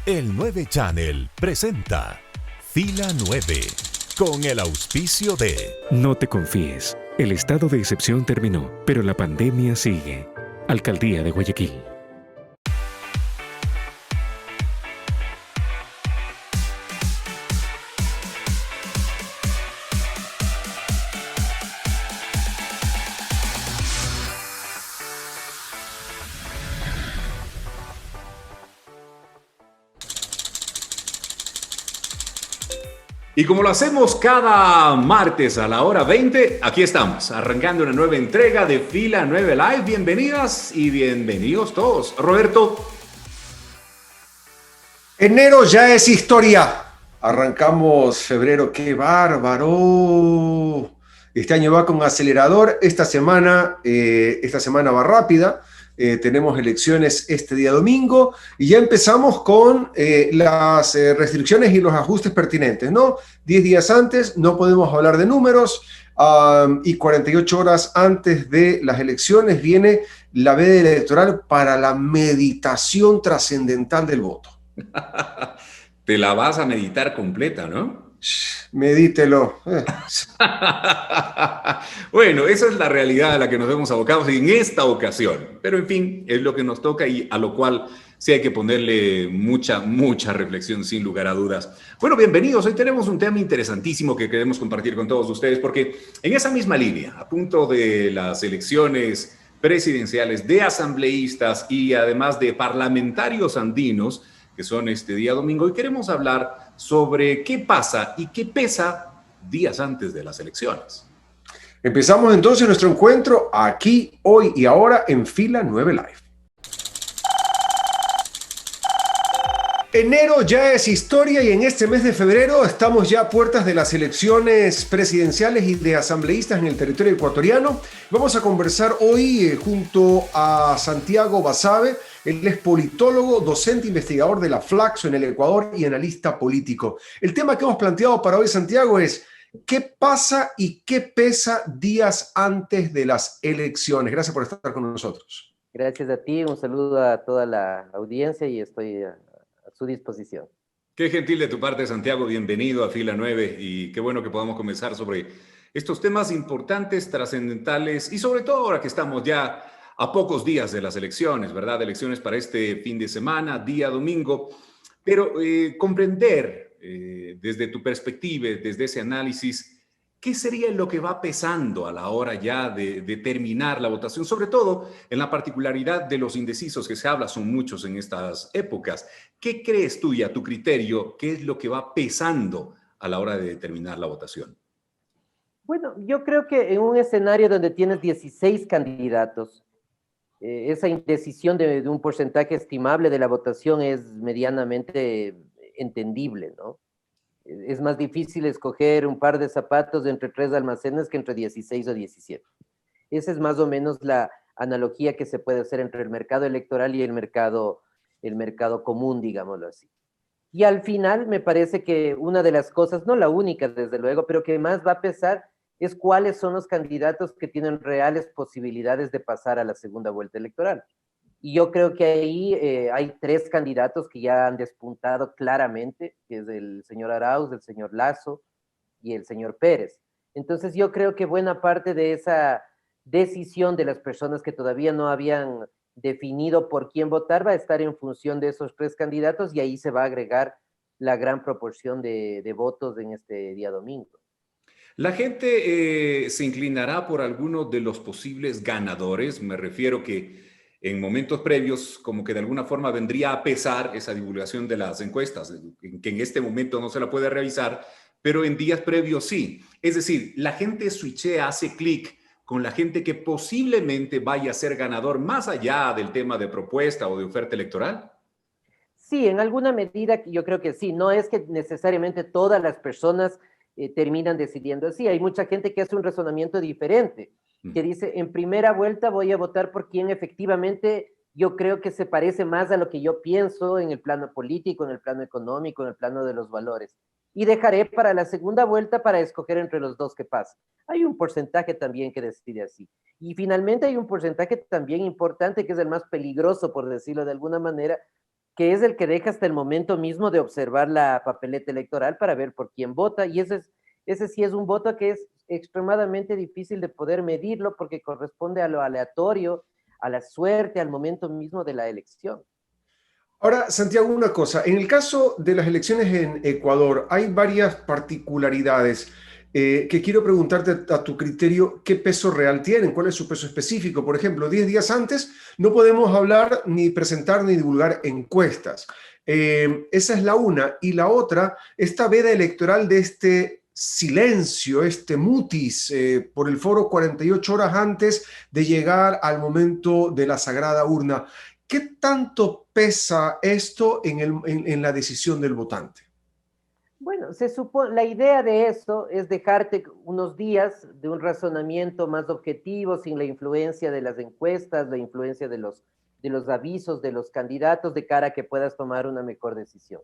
El 9 Channel presenta Fila 9 con el auspicio de... No te confíes. El estado de excepción terminó, pero la pandemia sigue. Alcaldía de Guayaquil. Y como lo hacemos cada martes a la hora 20, aquí estamos, arrancando una nueva entrega de Fila 9 Live. Bienvenidas y bienvenidos todos. Roberto. Enero ya es historia. Arrancamos febrero, qué bárbaro. Este año va con acelerador. Esta semana va rápida. Tenemos elecciones este día domingo y ya empezamos con las restricciones y los ajustes pertinentes, ¿no? 10 días antes no podemos hablar de números y 48 horas antes de las elecciones viene la veda electoral para la meditación trascendental del voto. Te la vas a meditar completa, ¿no? Medítelo. Bueno, esa es la realidad a la que nos vemos abocados en esta ocasión. Pero en fin, es lo que nos toca y a lo cual sí hay que ponerle mucha reflexión sin lugar a dudas. Bueno, bienvenidos. Hoy tenemos un tema interesantísimo que queremos compartir con todos ustedes porque en esa misma línea, a punto de las elecciones presidenciales de asambleístas y además de parlamentarios andinos, que son este día domingo, y queremos hablar sobre qué pasa y qué pesa días antes de las elecciones. Empezamos entonces nuestro encuentro aquí, hoy y ahora en Fila 9 Live. Enero ya es historia y en este mes de febrero estamos ya a puertas de las elecciones presidenciales y de asambleístas en el territorio ecuatoriano. Vamos a conversar hoy junto a Santiago Basabe. Él es politólogo, docente, investigador de la Flaxo en el Ecuador y analista político. El tema que hemos planteado para hoy, Santiago, es ¿qué pasa y qué pesa días antes de las elecciones? Gracias por estar con nosotros. Gracias a ti, un saludo a toda la audiencia y estoy a su disposición. Qué gentil de tu parte, Santiago. Bienvenido a Fila 9 y qué bueno que podamos comenzar sobre estos temas importantes, trascendentales y sobre todo ahora que estamos ya a pocos días de las elecciones, ¿verdad? Elecciones para este fin de semana, día domingo. Pero comprender desde tu perspectiva, desde ese análisis, ¿qué sería lo que va pesando a la hora ya de terminar la votación? Sobre todo en la particularidad de los indecisos que se habla, son muchos en estas épocas. ¿Qué crees tú y a tu criterio, qué es lo que va pesando a la hora de determinar la votación? Bueno, yo creo que en un escenario donde tienes 16 candidatos, esa indecisión de un porcentaje estimable de la votación es medianamente entendible, ¿no? Es más difícil escoger un par de zapatos entre 3 almacenes que entre 16 o 17. Esa es más o menos la analogía que se puede hacer entre el mercado electoral y el mercado común, digámoslo así. Y al final me parece que una de las cosas, no la única desde luego, pero que más va a pesar es cuáles son los candidatos que tienen reales posibilidades de pasar a la segunda vuelta electoral. Y yo creo que ahí hay 3 candidatos que ya han despuntado claramente, que es el señor Arauz, el señor Lasso y el señor Pérez. Entonces yo creo que buena parte de esa decisión de las personas que todavía no habían definido por quién votar va a estar en función de esos 3 candidatos y ahí se va a agregar la gran proporción de votos en este día domingo. La gente se inclinará por alguno de los posibles ganadores. Me refiero que en momentos previos, como que de alguna forma vendría a pesar esa divulgación de las encuestas, que en este momento no se la puede revisar, pero en días previos sí. Es decir, la gente switchea, hace clic con la gente que posiblemente vaya a ser ganador más allá del tema de propuesta o de oferta electoral. Sí, en alguna medida yo creo que sí. No es que necesariamente todas las personas terminan decidiendo así. Hay mucha gente que hace un razonamiento diferente, que dice, en primera vuelta voy a votar por quien efectivamente yo creo que se parece más a lo que yo pienso en el plano político, en el plano económico, en el plano de los valores. Y dejaré para la segunda vuelta para escoger entre los dos que pasan. Hay un porcentaje también que decide así. Y finalmente hay un porcentaje también importante que es el más peligroso, por decirlo de alguna manera, que es el que deja hasta el momento mismo de observar la papeleta electoral para ver por quién vota, y ese sí es un voto que es extremadamente difícil de poder medirlo porque corresponde a lo aleatorio, a la suerte, al momento mismo de la elección. Ahora, Santiago, una cosa. En el caso de las elecciones en Ecuador, hay varias particularidades que quiero preguntarte a tu criterio, ¿qué peso real tienen? ¿Cuál es su peso específico? Por ejemplo, 10 días antes no podemos hablar, ni presentar, ni divulgar encuestas. Esa es la una. Y la otra, esta veda electoral de este silencio, este mutis, por el foro 48 horas antes de llegar al momento de la sagrada urna. ¿Qué tanto pesa esto en la decisión del votante? Bueno, la idea de eso es dejarte unos días de un razonamiento más objetivo, sin la influencia de las encuestas, la influencia de los avisos de los candidatos, de cara a que puedas tomar una mejor decisión.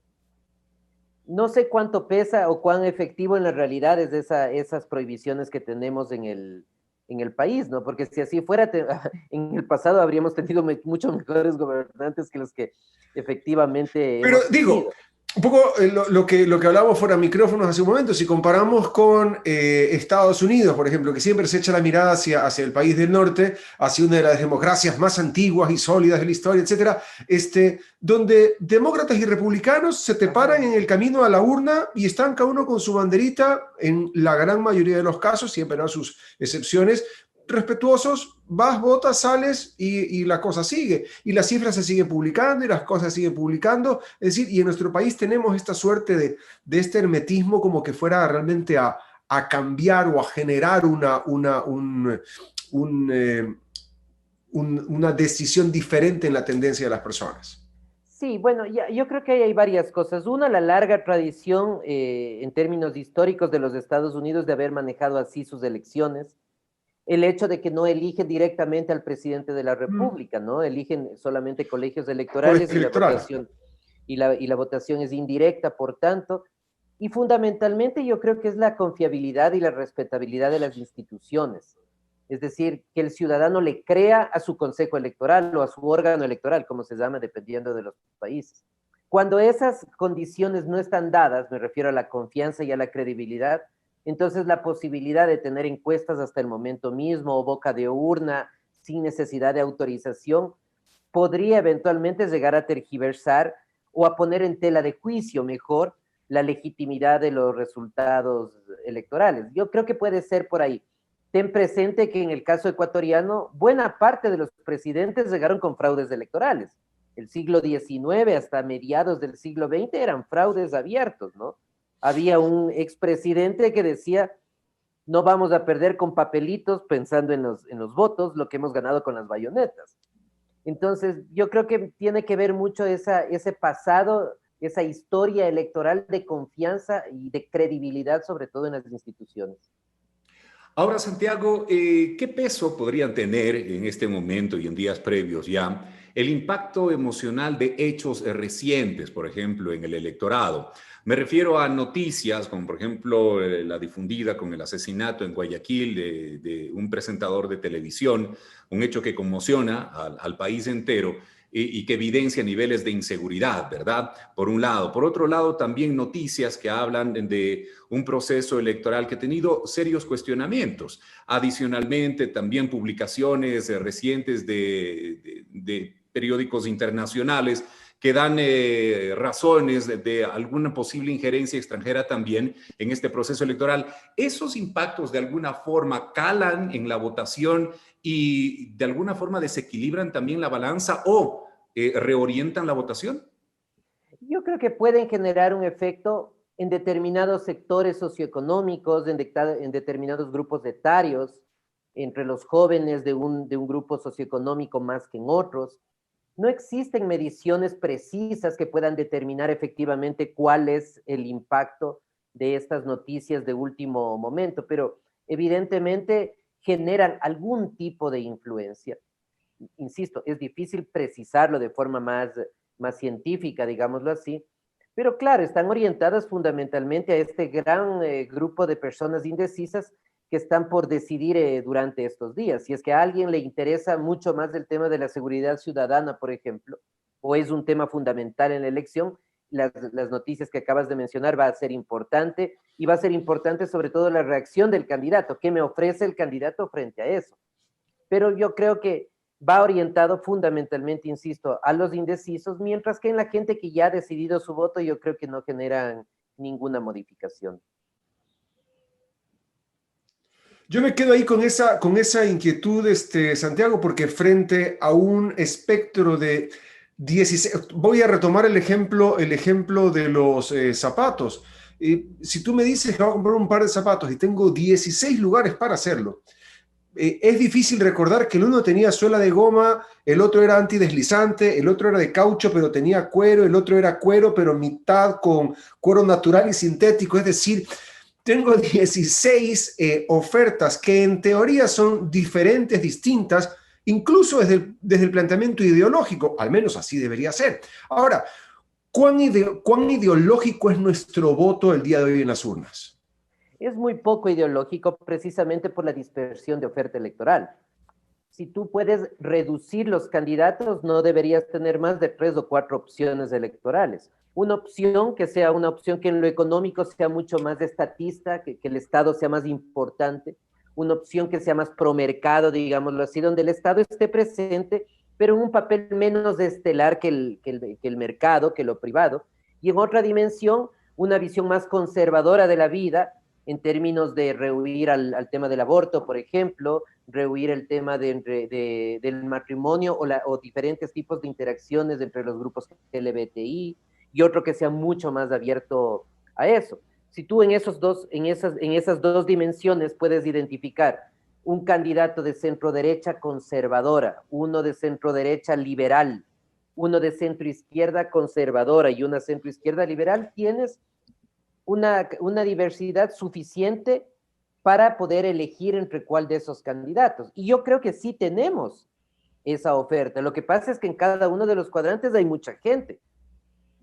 No sé cuánto pesa o cuán efectivo en la realidad es esas prohibiciones que tenemos en el país, ¿no? Porque si así fuera, en el pasado habríamos tenido muchos mejores gobernantes que los que efectivamente Pero hemos digo, tenido. un poco lo que hablábamos fuera de micrófonos hace un momento, si comparamos con Estados Unidos, por ejemplo, que siempre se echa la mirada hacia el país del norte, hacia una de las democracias más antiguas y sólidas de la historia, etcétera, donde demócratas y republicanos se te paran en el camino a la urna y están cada uno con su banderita, en la gran mayoría de los casos, siempre dan sus excepciones, respetuosos, vas, votas, sales y la cosa sigue. Y las cifras se siguen publicando y las cosas se siguen publicando. Es decir, y en nuestro país tenemos esta suerte de este hermetismo como que fuera realmente a cambiar o a generar una decisión diferente en la tendencia de las personas. Sí, bueno, yo creo que hay varias cosas. Una, la larga tradición en términos históricos de los Estados Unidos de haber manejado así sus elecciones. El hecho de que no eligen directamente al presidente de la República, ¿no? Eligen solamente colegios electorales Colegio y la electoral. votación, y la votación es indirecta, por tanto. Y fundamentalmente yo creo que es la confiabilidad y la respetabilidad de las instituciones. Es decir, que el ciudadano le crea a su consejo electoral o a su órgano electoral, como se llama, dependiendo de los países. Cuando esas condiciones no están dadas, me refiero a la confianza y a la credibilidad, entonces la posibilidad de tener encuestas hasta el momento mismo o boca de urna sin necesidad de autorización podría eventualmente llegar a tergiversar o a poner en tela de juicio mejor la legitimidad de los resultados electorales. Yo creo que puede ser por ahí. Ten presente que en el caso ecuatoriano, buena parte de los presidentes llegaron con fraudes electorales. El siglo XIX hasta mediados del siglo XX eran fraudes abiertos, ¿no? Había un expresidente que decía, no vamos a perder con papelitos pensando en los votos lo que hemos ganado con las bayonetas. Entonces, yo creo que tiene que ver mucho ese pasado, esa historia electoral de confianza y de credibilidad, sobre todo en las instituciones. Ahora, Santiago, ¿qué peso podrían tener en este momento y en días previos ya el impacto emocional de hechos recientes, por ejemplo, en el electorado? Me refiero a noticias como, por ejemplo, la difundida con el asesinato en Guayaquil de un presentador de televisión, un hecho que conmociona al país entero y que evidencia niveles de inseguridad, ¿verdad? Por un lado. Por otro lado, también noticias que hablan de un proceso electoral que ha tenido serios cuestionamientos. Adicionalmente, también publicaciones recientes de periódicos internacionales que dan razones de alguna posible injerencia extranjera también en este proceso electoral. ¿Esos impactos de alguna forma calan en la votación y de alguna forma desequilibran también la balanza o reorientan la votación? Yo creo que pueden generar un efecto en determinados sectores socioeconómicos, en determinados grupos etarios, entre los jóvenes de un grupo socioeconómico más que en otros. No existen mediciones precisas que puedan determinar efectivamente cuál es el impacto de estas noticias de último momento, pero evidentemente generan algún tipo de influencia. Insisto, es difícil precisarlo de forma más científica, digámoslo así, pero claro, están orientadas fundamentalmente a este gran grupo de personas indecisas que están por decidir durante estos días. Si es que a alguien le interesa mucho más el tema de la seguridad ciudadana, por ejemplo, o es un tema fundamental en la elección. Las noticias que acabas de mencionar va a ser importante, y va a ser importante sobre todo la reacción del candidato, qué me ofrece el candidato frente a eso. Pero yo creo que va orientado fundamentalmente, insisto, a los indecisos, mientras que en la gente que ya ha decidido su voto, yo creo que no generan ninguna modificación. Yo me quedo ahí con esa inquietud, Santiago, porque frente a un espectro de 16, voy a retomar el ejemplo de los zapatos. Si tú me dices que voy a comprar un par de zapatos y tengo 16 lugares para hacerlo, es difícil recordar que el uno tenía suela de goma, el otro era antideslizante, el otro era de caucho pero tenía cuero, el otro era cuero pero mitad con cuero natural y sintético. Es decir, tengo 16 ofertas que en teoría son diferentes, distintas, incluso desde el planteamiento ideológico, al menos así debería ser. Ahora, ¿cuán ideológico es nuestro voto el día de hoy en las urnas? Es muy poco ideológico precisamente por la dispersión de oferta electoral. Si tú puedes reducir los candidatos, no deberías tener más de 3 o 4 opciones electorales. Una opción que sea una opción que en lo económico sea mucho más estatista, que el Estado sea más importante, una opción que sea más promercado, digámoslo así, donde el Estado esté presente, pero en un papel menos estelar que el mercado, que lo privado, y en otra dimensión, una visión más conservadora de la vida, en términos de rehuir al tema del aborto, por ejemplo, rehuir el tema del matrimonio o diferentes tipos de interacciones entre los grupos LGBTI, y otro que sea mucho más abierto a eso. Si tú en esas dos dimensiones puedes identificar un candidato de centro derecha conservadora, uno de centro derecha liberal, uno de centro izquierda conservadora y una centro izquierda liberal, tienes una diversidad suficiente para poder elegir entre cuál de esos candidatos. Y yo creo que sí tenemos esa oferta. Lo que pasa es que en cada uno de los cuadrantes hay mucha gente.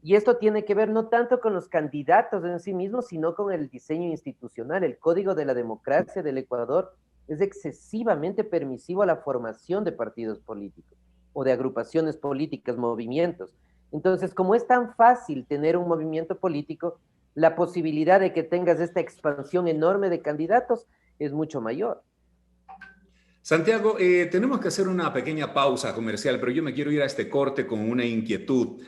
Y esto tiene que ver no tanto con los candidatos en sí mismos, sino con el diseño institucional. El Código de la Democracia del Ecuador es excesivamente permisivo a la formación de partidos políticos o de agrupaciones políticas, movimientos. Entonces, como es tan fácil tener un movimiento político, la posibilidad de que tengas esta expansión enorme de candidatos es mucho mayor. Santiago, tenemos que hacer una pequeña pausa comercial, pero yo me quiero ir a este corte con una inquietud.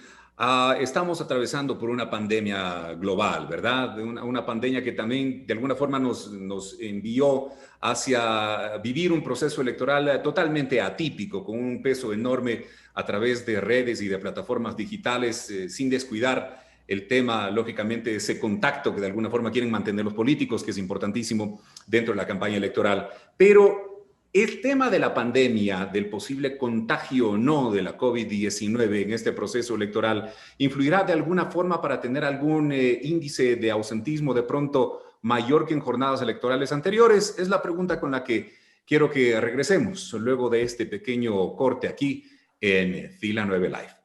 Estamos atravesando por una pandemia global, ¿verdad? Una pandemia que también de alguna forma nos envió hacia vivir un proceso electoral totalmente atípico, con un peso enorme a través de redes y de plataformas digitales, sin descuidar el tema, lógicamente, ese contacto que de alguna forma quieren mantener los políticos, que es importantísimo dentro de la campaña electoral. Pero el tema de la pandemia, del posible contagio o no de la COVID-19 en este proceso electoral, ¿influirá de alguna forma para tener algún índice de ausentismo de pronto mayor que en jornadas electorales anteriores? Es la pregunta con la que quiero que regresemos luego de este pequeño corte aquí en Fila 9 Live.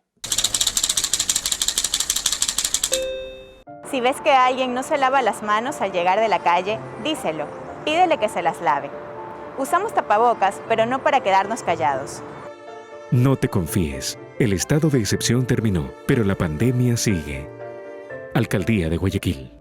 Si ves que alguien no se lava las manos al llegar de la calle, díselo, pídele que se las lave. Usamos tapabocas, pero no para quedarnos callados. No te confíes. El estado de excepción terminó, pero la pandemia sigue. Alcaldía de Guayaquil.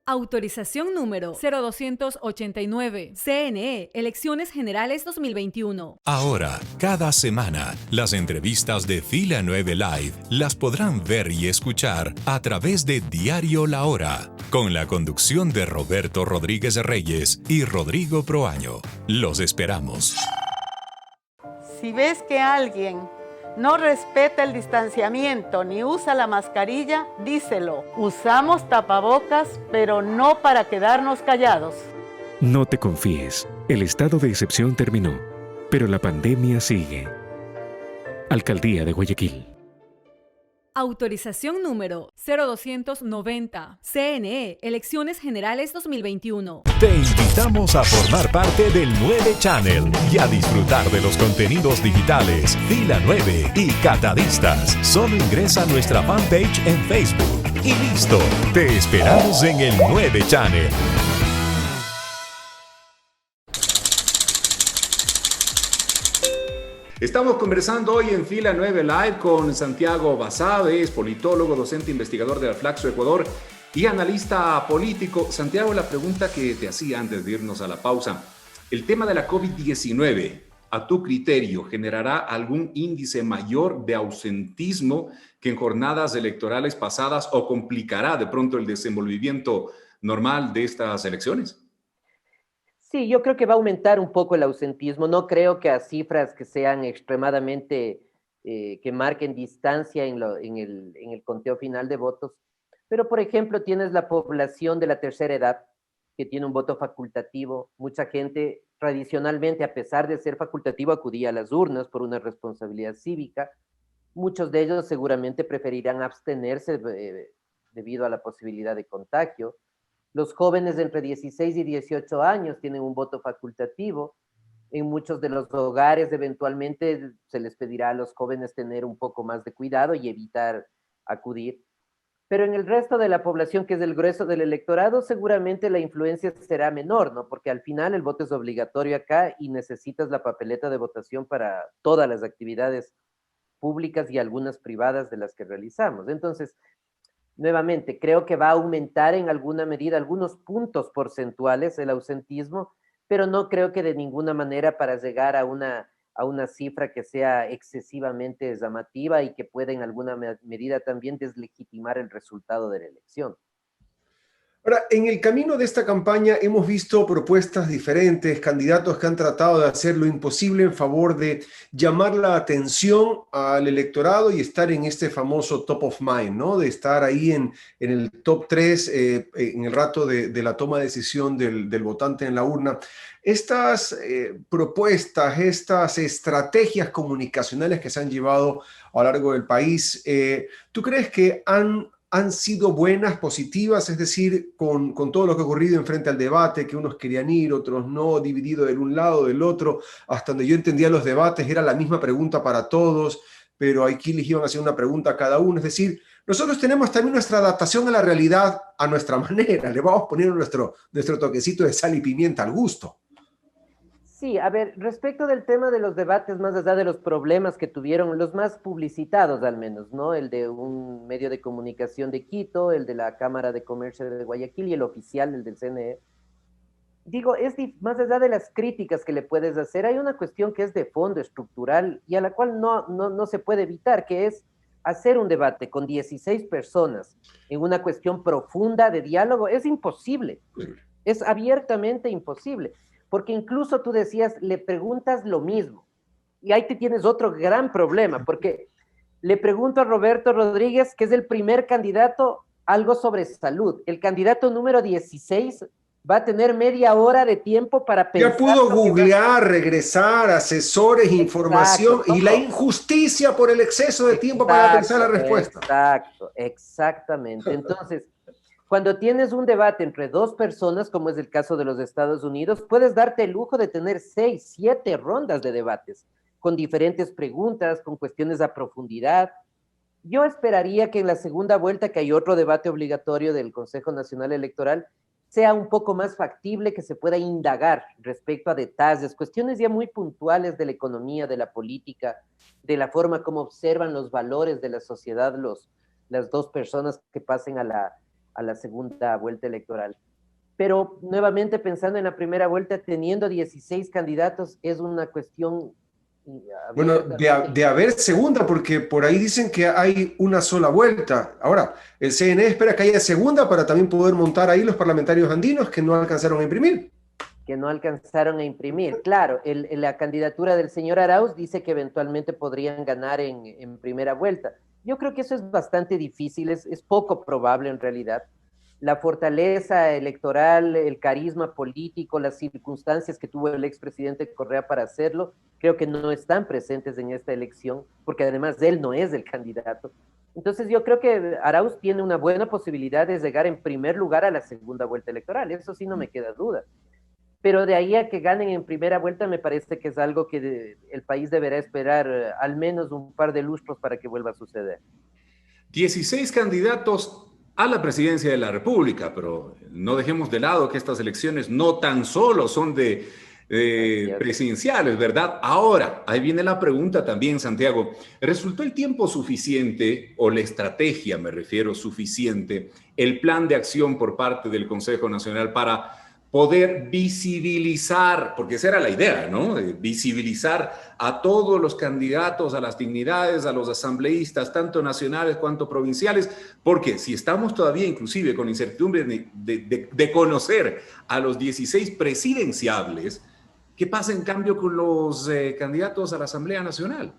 Autorización número 0289. CNE, Elecciones Generales 2021. Ahora, cada semana, las entrevistas de Fila 9 Live las podrán ver y escuchar a través de Diario La Hora, con la conducción de Roberto Rodríguez Reyes y Rodrigo Proaño. Los esperamos. Si ves que alguien no respeta el distanciamiento ni usa la mascarilla, díselo. Usamos tapabocas, pero no para quedarnos callados. No te confíes. El estado de excepción terminó, pero la pandemia sigue. Alcaldía de Guayaquil. Autorización número 0290. CNE, Elecciones Generales 2021. Te invitamos a formar parte del 9 Channel y a disfrutar de los contenidos digitales Fila 9 y Catadistas. Solo ingresa a nuestra fanpage en Facebook y listo. Te esperamos en el 9 Channel. Estamos conversando hoy en Fila 9 Live con Santiago Basabe, es politólogo, docente investigador de la Flaxo Ecuador y analista político. Santiago, la pregunta que te hacía antes de irnos a la pausa, el tema de la COVID-19, a tu criterio, ¿generará algún índice mayor de ausentismo que en jornadas electorales pasadas o complicará de pronto el desenvolvimiento normal de estas elecciones? Sí, yo creo que va a aumentar un poco el ausentismo. No creo que a cifras que sean extremadamente, que marquen distancia en el conteo final de votos. Pero, por ejemplo, tienes la población de la tercera edad, que tiene un voto facultativo. Mucha gente tradicionalmente, a pesar de ser facultativo, acudía a las urnas por una responsabilidad cívica. Muchos de ellos seguramente preferirán abstenerse debido a la posibilidad de contagio. Los jóvenes de entre 16 y 18 años tienen un voto facultativo. En muchos de los hogares eventualmente se les pedirá a los jóvenes tener un poco más de cuidado y evitar acudir. Pero en el resto de la población, que es el grueso del electorado, seguramente la influencia será menor, ¿no? Porque al final el voto es obligatorio acá y necesitas la papeleta de votación para todas las actividades públicas y algunas privadas de las que realizamos. Entonces, nuevamente, creo que va a aumentar en alguna medida algunos puntos porcentuales el ausentismo, pero no creo que de ninguna manera para llegar a una cifra que sea excesivamente llamativa y que pueda en alguna medida también deslegitimar el resultado de la elección. Ahora, en el camino de esta campaña hemos visto propuestas diferentes, candidatos que han tratado de hacer lo imposible en favor de llamar la atención al electorado y estar en este famoso top of mind, ¿no? De estar ahí en el top 3 en el rato de la toma de decisión del votante en la urna. Estas propuestas, estas estrategias comunicacionales que se han llevado a lo largo del país, ¿tú crees que han sido buenas, positivas? Es decir, con todo lo que ha ocurrido en frente al debate, que unos querían ir, otros no, dividido del un lado, del otro, hasta donde yo entendía los debates, era la misma pregunta para todos, pero aquí les iban a hacer una pregunta a cada uno. Es decir, nosotros tenemos también nuestra adaptación a la realidad a nuestra manera, le vamos poniendo nuestro toquecito de sal y pimienta al gusto. Sí, a ver, respecto del tema de los debates, más allá de los problemas que tuvieron, los más publicitados al menos, ¿no? El de un medio de comunicación de Quito, el de la Cámara de Comercio de Guayaquil y el oficial, el del CNE. Digo, más allá de las críticas que le puedes hacer, hay una cuestión que es de fondo, estructural, y a la cual no se puede evitar, que es hacer un debate con 16 personas en una cuestión profunda de diálogo. Es imposible, es abiertamente imposible. Porque incluso tú decías, le preguntas lo mismo. Y ahí te tienes otro gran problema, porque le pregunto a Roberto Rodríguez, que es el primer candidato, algo sobre salud. El candidato número 16 va a tener media hora de tiempo para pensar. Ya pudo googlear, regresar, asesores, información, y la injusticia por el exceso de tiempo para pensar la respuesta. Exactamente. Entonces, cuando tienes un debate entre dos personas, como es el caso de los Estados Unidos, puedes darte el lujo de tener 6, 7 rondas de debates, con diferentes preguntas, con cuestiones a profundidad. Yo esperaría que en la segunda vuelta, que hay otro debate obligatorio del Consejo Nacional Electoral, sea un poco más factible, que se pueda indagar respecto a detalles, cuestiones ya muy puntuales de la economía, de la política, de la forma como observan los valores de la sociedad las dos personas que pasen a la segunda vuelta electoral. Pero nuevamente pensando en la primera vuelta, teniendo 16 candidatos, es una cuestión... Bueno, de haber segunda, porque por ahí dicen que hay una sola vuelta. Ahora, el CNE espera que haya segunda para también poder montar ahí los parlamentarios andinos que no alcanzaron a imprimir. Claro, la candidatura del señor Arauz dice que eventualmente podrían ganar en primera vuelta. Yo creo que eso es bastante difícil, es poco probable en realidad. La fortaleza electoral, el carisma político, las circunstancias que tuvo el expresidente Correa para hacerlo, creo que no están presentes en esta elección, porque además él no es el candidato. Entonces yo creo que Arauz tiene una buena posibilidad de llegar en primer lugar a la segunda vuelta electoral, eso sí no me queda duda. Pero de ahí a que ganen en primera vuelta me parece que es algo que el país deberá esperar al menos un par de lustros para que vuelva a suceder. 16 candidatos a la presidencia de la República, pero no dejemos de lado que estas elecciones no tan solo son de presidenciales, ¿verdad? Ahora, ahí viene la pregunta también, Santiago. ¿Resultó el tiempo suficiente, o la estrategia, me refiero, suficiente, el plan de acción por parte del Consejo Nacional para poder visibilizar, porque esa era la idea, ¿no? Visibilizar a todos los candidatos, a las dignidades, a los asambleístas, tanto nacionales cuanto provinciales, porque si estamos todavía inclusive con incertidumbre de conocer a los 16 presidenciables, ¿qué pasa en cambio con los candidatos a la Asamblea Nacional?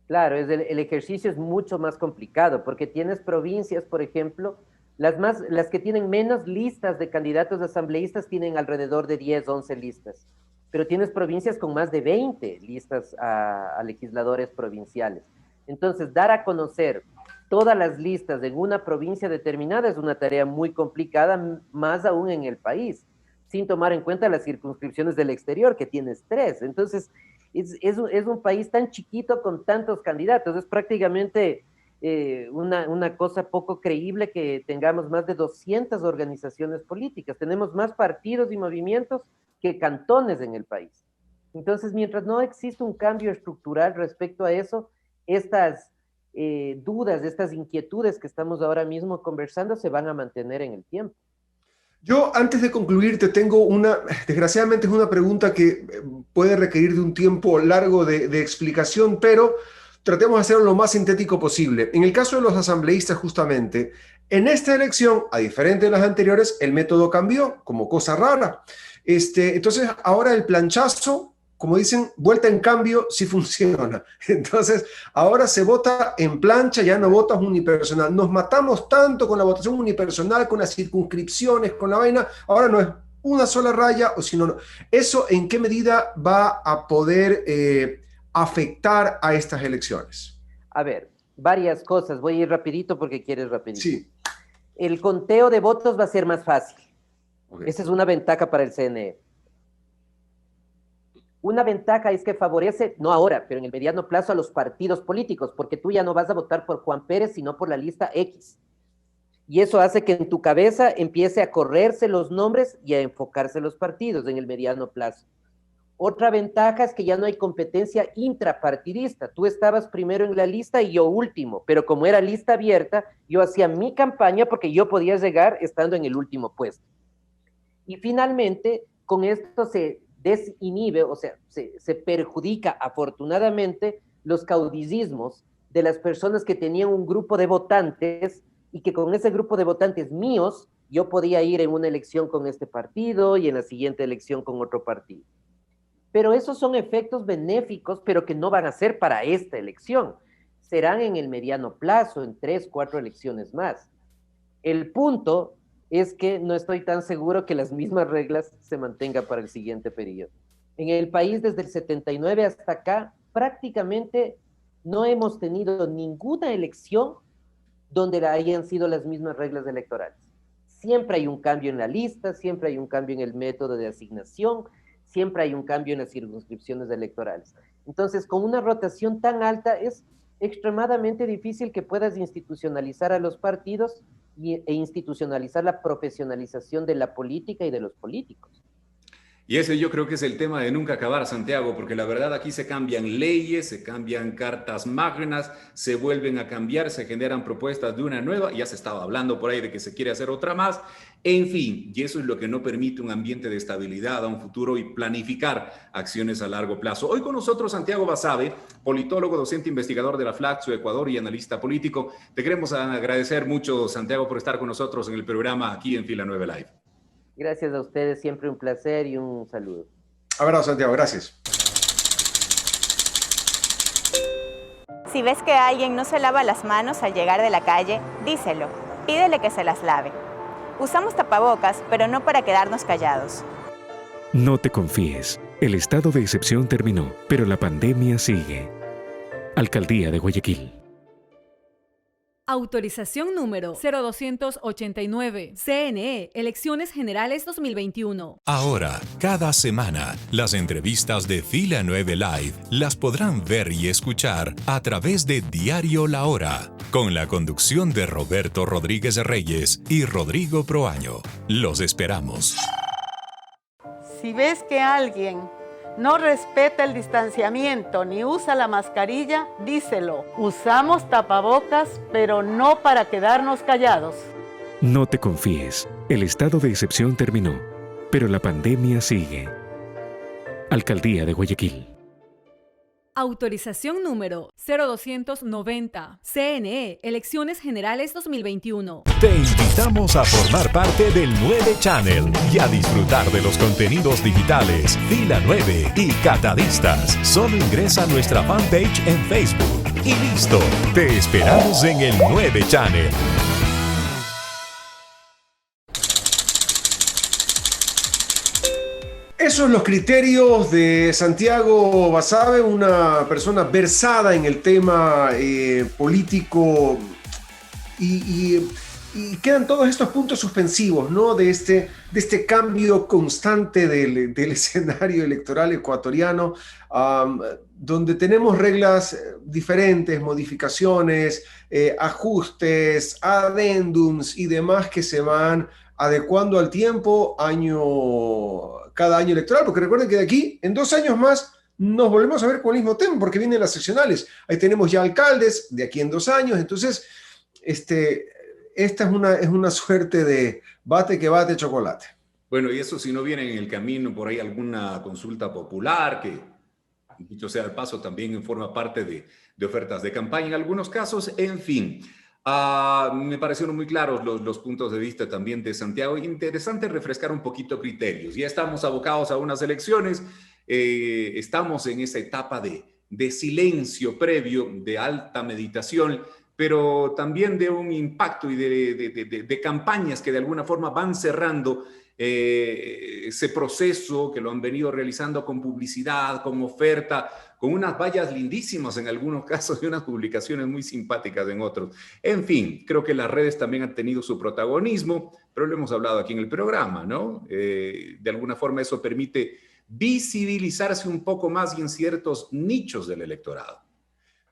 Claro, el ejercicio es mucho más complicado, porque tienes provincias, por ejemplo, las que tienen menos listas de candidatos asambleístas tienen alrededor de 10, 11 listas, pero tienes provincias con más de 20 listas a legisladores provinciales. Entonces, dar a conocer todas las listas en una provincia determinada es una tarea muy complicada, más aún en el país, sin tomar en cuenta las circunscripciones del exterior, que tienes 3. Entonces, es un país tan chiquito con tantos candidatos, es prácticamente una cosa poco creíble que tengamos más de 200 organizaciones políticas. Tenemos más partidos y movimientos que cantones en el país. Entonces, mientras no exista un cambio estructural respecto a eso, estas dudas, estas inquietudes que estamos ahora mismo conversando se van a mantener en el tiempo. Yo, antes de concluir, te tengo desgraciadamente es una pregunta que puede requerir de un tiempo largo de explicación, pero tratemos de hacerlo lo más sintético posible. En el caso de los asambleístas, justamente, en esta elección, a diferencia de las anteriores, el método cambió, como cosa rara. Entonces, ahora el planchazo, como dicen, vuelta en cambio, sí funciona. Entonces, ahora se vota en plancha, ya no votas unipersonal. Nos matamos tanto con la votación unipersonal, con las circunscripciones, con la vaina. Ahora no es una sola raya, o si no. ¿Eso en qué medida va a poder afectar a estas elecciones? A ver, varias cosas. Voy a ir rapidito porque quieres rapidito. Sí. El conteo de votos va a ser más fácil. Okay. Esa es una ventaja para el CNE. Una ventaja es que favorece, no ahora, pero en el mediano plazo, a los partidos políticos, porque tú ya no vas a votar por Juan Pérez, sino por la lista X. Y eso hace que en tu cabeza empiece a correrse los nombres y a enfocarse los partidos en el mediano plazo. Otra ventaja es que ya no hay competencia intrapartidista. Tú estabas primero en la lista y yo último, pero como era lista abierta, yo hacía mi campaña porque yo podía llegar estando en el último puesto. Y finalmente, con esto se desinhibe, o sea, se perjudica afortunadamente los caudillismos de las personas que tenían un grupo de votantes y que con ese grupo de votantes míos yo podía ir en una elección con este partido y en la siguiente elección con otro partido. Pero esos son efectos benéficos, pero que no van a ser para esta elección. Serán en el mediano plazo, en 3, 4 elecciones más. El punto es que no estoy tan seguro que las mismas reglas se mantengan para el siguiente periodo. En el país, desde el 79 hasta acá, prácticamente no hemos tenido ninguna elección donde hayan sido las mismas reglas electorales. Siempre hay un cambio en la lista, siempre hay un cambio en el método de asignación, siempre hay un cambio en las circunscripciones electorales. Entonces, con una rotación tan alta, es extremadamente difícil que puedas institucionalizar a los partidos e institucionalizar la profesionalización de la política y de los políticos. Y ese yo creo que es el tema de nunca acabar, Santiago, porque la verdad aquí se cambian leyes, se cambian cartas magnas, se vuelven a cambiar, se generan propuestas de una nueva, ya se estaba hablando por ahí de que se quiere hacer otra más, en fin, y eso es lo que no permite un ambiente de estabilidad a un futuro y planificar acciones a largo plazo. Hoy con nosotros Santiago Basabe, politólogo, docente investigador de la Flaxo Ecuador y analista político. Te queremos agradecer mucho, Santiago, por estar con nosotros en el programa aquí en Fila 9 Live. Gracias a ustedes, siempre un placer y un saludo. Abrazo, Santiago, gracias. Si ves que alguien no se lava las manos al llegar de la calle, díselo, pídele que se las lave. Usamos tapabocas, pero no para quedarnos callados. No te confíes. El estado de excepción terminó, pero la pandemia sigue. Alcaldía de Guayaquil. Autorización número 0289. CNE, Elecciones Generales 2021. Ahora, cada semana, las entrevistas de Fila 9 Live las podrán ver y escuchar a través de Diario La Hora, con la conducción de Roberto Rodríguez Reyes y Rodrigo Proaño. Los esperamos. Si ves que alguien no respeta el distanciamiento ni usa la mascarilla, díselo. Usamos tapabocas, pero no para quedarnos callados. No te confíes, el estado de excepción terminó, pero la pandemia sigue. Alcaldía de Guayaquil. Autorización número 0290. CNE, Elecciones Generales 2021. Te invitamos a formar parte del 9 Channel y a disfrutar de los contenidos digitales Fila 9 y Catadistas. Solo ingresa a nuestra fanpage en Facebook y listo. Te esperamos en el 9 Channel. Esos son los criterios de Santiago Basabe, una persona versada en el tema político y quedan todos estos puntos suspensivos, ¿no? de este cambio constante del escenario electoral ecuatoriano, donde tenemos reglas diferentes, modificaciones, ajustes, adendums y demás que se van adecuando al tiempo cada año electoral, porque recuerden que de aquí, en 2 años más, nos volvemos a ver con el mismo tema, porque vienen las seccionales. Ahí tenemos ya alcaldes, de aquí en 2 años, entonces, esta es una suerte de bate que bate chocolate. Bueno, y eso si no viene en el camino por ahí alguna consulta popular, que dicho sea de paso también forma parte de ofertas de campaña en algunos casos, en fin. Me parecieron muy claros los puntos de vista también de Santiago. Interesante refrescar un poquito criterios. Ya estamos abocados a unas elecciones, estamos en esa etapa de silencio previo, de alta meditación, pero también de un impacto y de campañas que de alguna forma van cerrando ese proceso, que lo han venido realizando con publicidad, con oferta, con unas vallas lindísimas en algunos casos y unas publicaciones muy simpáticas en otros. En fin, creo que las redes también han tenido su protagonismo, pero lo hemos hablado aquí en el programa, ¿no? De alguna forma eso permite visibilizarse un poco más y en ciertos nichos del electorado.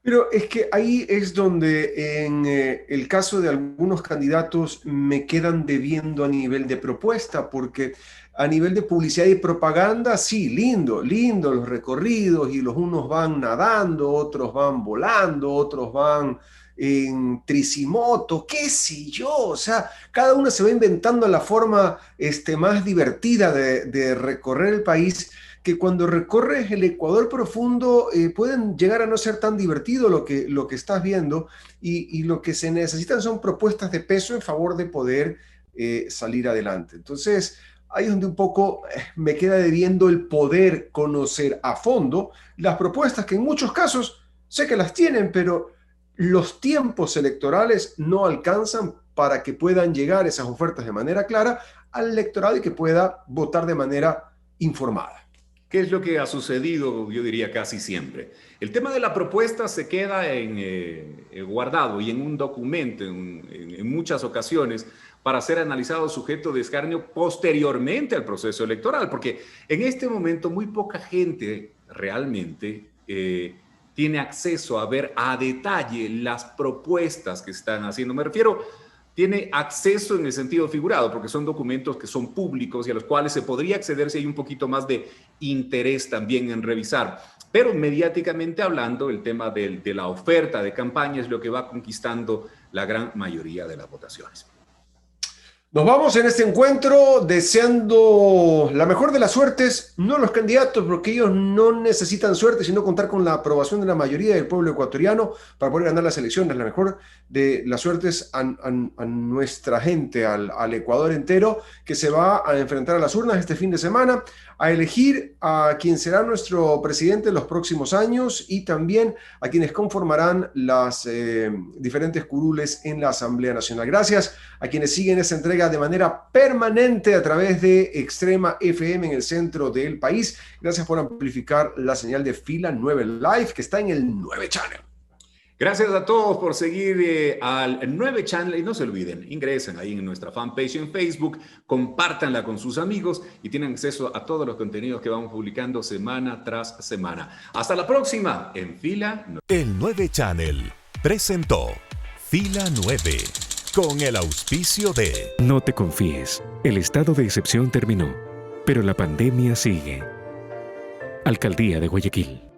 Pero es que ahí es donde en el caso de algunos candidatos me quedan debiendo a nivel de propuesta, porque a nivel de publicidad y propaganda, sí, lindo los recorridos y los unos van nadando, otros van volando, otros van en tricimoto, qué sé yo, o sea, cada uno se va inventando la forma más divertida de recorrer el país, que cuando recorres el Ecuador profundo pueden llegar a no ser tan divertido lo que estás viendo y lo que se necesitan son propuestas de peso en favor de poder salir adelante. Entonces, ahí es donde un poco me queda debiendo el poder conocer a fondo las propuestas que en muchos casos sé que las tienen, pero los tiempos electorales no alcanzan para que puedan llegar esas ofertas de manera clara al electorado y que pueda votar de manera informada. ¿Qué es lo que ha sucedido, yo diría, casi siempre? El tema de la propuesta se queda guardado y en un documento en muchas ocasiones para ser analizado sujeto de escarnio posteriormente al proceso electoral, porque en este momento muy poca gente realmente tiene acceso a ver a detalle las propuestas que están haciendo. Me refiero, tiene acceso en el sentido figurado, porque son documentos que son públicos y a los cuales se podría acceder si hay un poquito más de interés también en revisar. Pero mediáticamente hablando, el tema de la oferta de campaña es lo que va conquistando la gran mayoría de las votaciones. Nos vamos en este encuentro deseando la mejor de las suertes, no a los candidatos, porque ellos no necesitan suerte, sino contar con la aprobación de la mayoría del pueblo ecuatoriano para poder ganar las elecciones. La mejor de las suertes a nuestra gente, al Ecuador entero, que se va a enfrentar a las urnas este fin de semana, a elegir a quien será nuestro presidente en los próximos años y también a quienes conformarán las diferentes curules en la Asamblea Nacional. Gracias a quienes siguen esa entrega de manera permanente a través de Extrema FM en el centro del país. Gracias por amplificar la señal de Fila 9 Live, que está en el 9 Channel. Gracias a todos por seguir al 9 Channel y no se olviden, ingresen ahí en nuestra fanpage en Facebook, compártanla con sus amigos y tienen acceso a todos los contenidos que vamos publicando semana tras semana. Hasta la próxima en Fila 9. El 9 Channel presentó Fila 9 con el auspicio de... No te confíes, el estado de excepción terminó, pero la pandemia sigue. Alcaldía de Guayaquil.